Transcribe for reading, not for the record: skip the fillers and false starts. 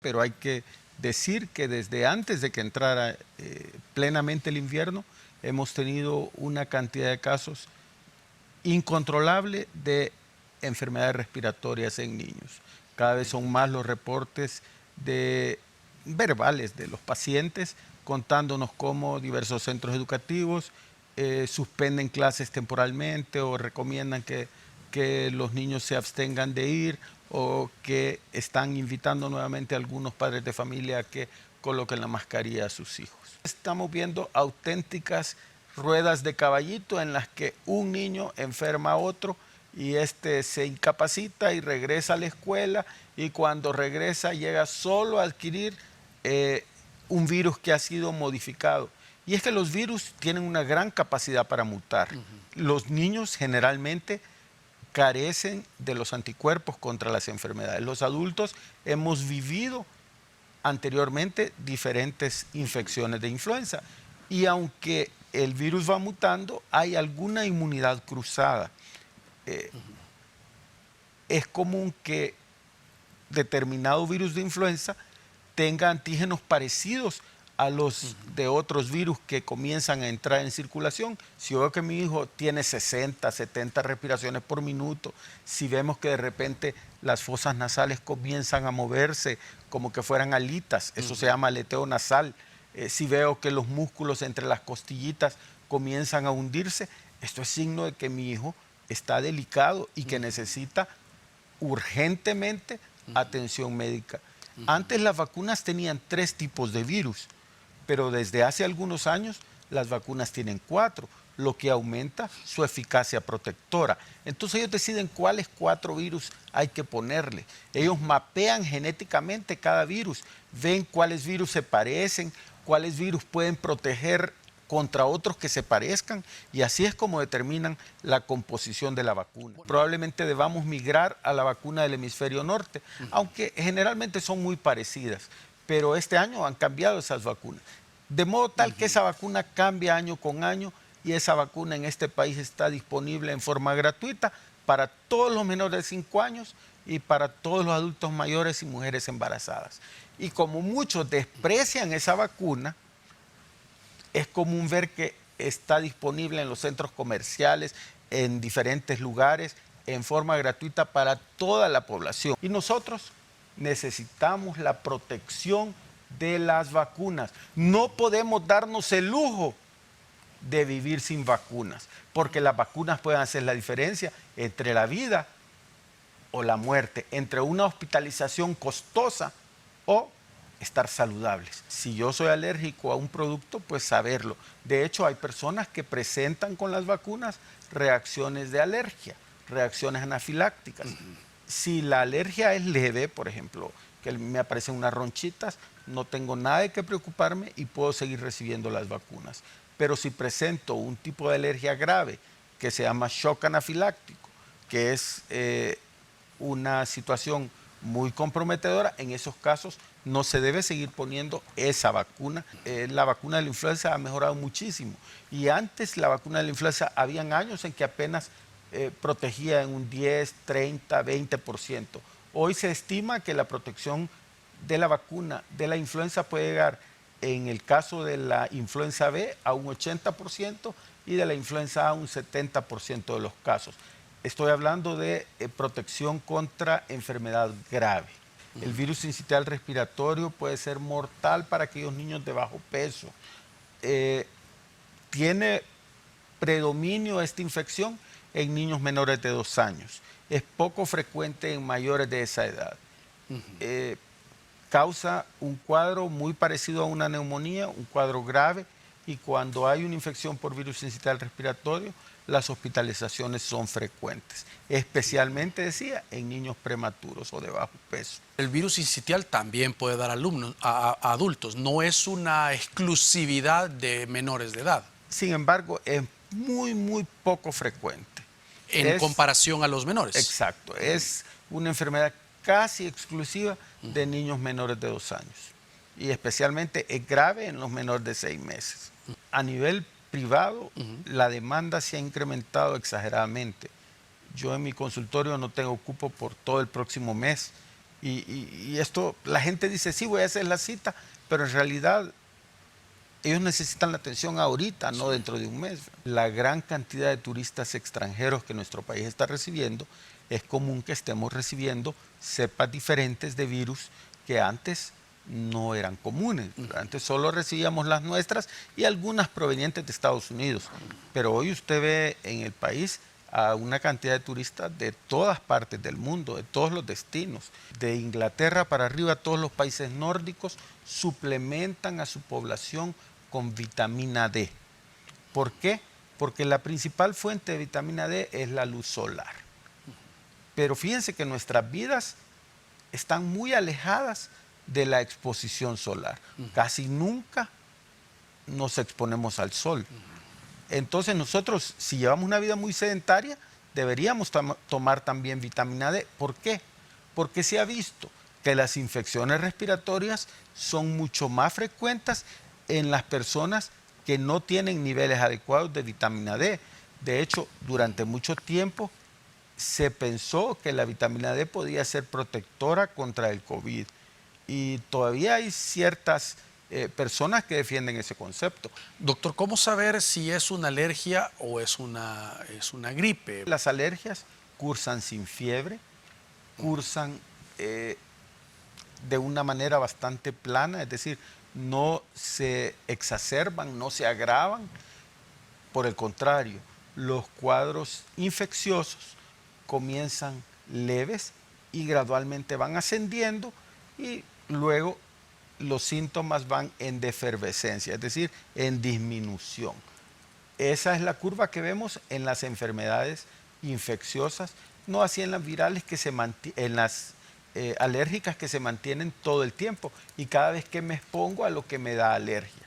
pero hay que decir que desde antes de que entrara plenamente el invierno, hemos tenido una cantidad de casos incontrolable de enfermedades respiratorias en niños. Cada vez son más los reportes verbales de los pacientes contándonos cómo diversos centros educativos suspenden clases temporalmente o recomiendan que los niños se abstengan de ir, o que están invitando nuevamente a algunos padres de familia a que coloquen la mascarilla a sus hijos. Estamos viendo auténticas ruedas de caballito en las que un niño enferma a otro y este se incapacita y regresa a la escuela, y cuando regresa llega solo a adquirir un virus que ha sido modificado. Y es que los virus tienen una gran capacidad para mutar. Los niños generalmente carecen de los anticuerpos contra las enfermedades. Los adultos hemos vivido anteriormente diferentes infecciones de influenza, y aunque el virus va mutando, hay alguna inmunidad cruzada. Es común que determinado virus de influenza tenga antígenos parecidos a los de otros virus que comienzan a entrar en circulación. Si yo veo que mi hijo tiene 60, 70 respiraciones por minuto, si vemos que de repente las fosas nasales comienzan a moverse como que fueran alitas, eso se llama aleteo nasal. Si veo que los músculos entre las costillitas comienzan a hundirse, esto es signo de que mi hijo está delicado y que necesita urgentemente atención médica. Antes las vacunas tenían 3 tipos de virus, pero desde hace algunos años las vacunas tienen 4, lo que aumenta su eficacia protectora. Entonces ellos deciden cuáles 4 virus hay que ponerle. Ellos mapean genéticamente cada virus, ven cuáles virus se parecen, cuáles virus pueden proteger contra otros que se parezcan, y así es como determinan la composición de la vacuna. Probablemente debamos migrar a la vacuna del hemisferio norte, aunque generalmente son muy parecidas, pero este año han cambiado esas vacunas. De modo tal que esa vacuna cambia año con año, y esa vacuna en este país está disponible en forma gratuita para todos los menores de 5 años y para todos los adultos mayores y mujeres embarazadas. Y como muchos desprecian esa vacuna, es común ver que está disponible en los centros comerciales, en diferentes lugares, en forma gratuita para toda la población. Y nosotros necesitamos la protección de las vacunas. No podemos darnos el lujo de vivir sin vacunas, porque las vacunas pueden hacer la diferencia entre la vida o la muerte, entre una hospitalización costosa o estar saludables. Si yo soy alérgico a un producto, pues saberlo. De hecho, hay personas que presentan con las vacunas reacciones de alergia, reacciones anafilácticas. Si la alergia es leve, por ejemplo, que me aparecen unas ronchitas, no tengo nada de qué preocuparme y puedo seguir recibiendo las vacunas. Pero si presento un tipo de alergia grave que se llama shock anafiláctico, que es una situación muy comprometedora, en esos casos no se debe seguir poniendo esa vacuna. La vacuna de la influenza ha mejorado muchísimo, y antes la vacuna de la influenza habían años en que apenas protegía en un 10, 30, 20%. Hoy se estima que la protección de la vacuna de la influenza puede llegar, en el caso de la influenza B, a un 80%, y de la influenza A un 70% de los casos. Estoy hablando de protección contra enfermedad grave. El virus sincitial respiratorio puede ser mortal para aquellos niños de bajo peso. Tiene predominio esta infección en niños menores de 2 años. Es poco frecuente en mayores de esa edad. Causa un cuadro muy parecido a una neumonía, un cuadro grave, y cuando hay una infección por virus sincitial respiratorio, las hospitalizaciones son frecuentes, especialmente, decía, en niños prematuros o de bajo peso. El virus sincitial también puede dar a adultos, no es una exclusividad de menores de edad. Sin embargo, es muy poco frecuente. En comparación a los menores. Exacto, es una enfermedad casi exclusiva de niños menores de 2 años, y especialmente es grave en los menores de 6 meses. A nivel privado, la demanda se ha incrementado exageradamente. Yo en mi consultorio no tengo cupo por todo el próximo mes, Y esto, la gente dice, sí, voy a hacer la cita, pero en realidad ellos necesitan la atención ahorita, no dentro de un mes. La gran cantidad de turistas extranjeros que nuestro país está recibiendo, es común que estemos recibiendo cepas diferentes de virus que antes no eran comunes. Antes solo recibíamos las nuestras y algunas provenientes de Estados Unidos. Pero hoy usted ve en el país a una cantidad de turistas de todas partes del mundo, de todos los destinos. De Inglaterra para arriba, todos los países nórdicos suplementan a su población con vitamina D. ¿Por qué? Porque la principal fuente de vitamina D es la luz solar. Pero fíjense que nuestras vidas están muy alejadas de la exposición solar. Casi nunca nos exponemos al sol. Entonces nosotros, si llevamos una vida muy sedentaria, deberíamos tomar también vitamina D. ¿Por qué? Porque se ha visto que las infecciones respiratorias son mucho más frecuentes en las personas que no tienen niveles adecuados de vitamina D. De hecho, durante mucho tiempo se pensó que la vitamina D podía ser protectora contra el COVID. Y todavía hay ciertas personas que defienden ese concepto. Doctor, ¿cómo saber si es una alergia o es una gripe? Las alergias cursan sin fiebre, cursan de una manera bastante plana, es decir, no se exacerban, no se agravan. Por el contrario, los cuadros infecciosos comienzan leves y gradualmente van ascendiendo y luego los síntomas van en defervescencia, es decir, en disminución. Esa es la curva que vemos en las enfermedades infecciosas, no así en las virales, en las alérgicas que se mantienen todo el tiempo y cada vez que me expongo a lo que me da alergia.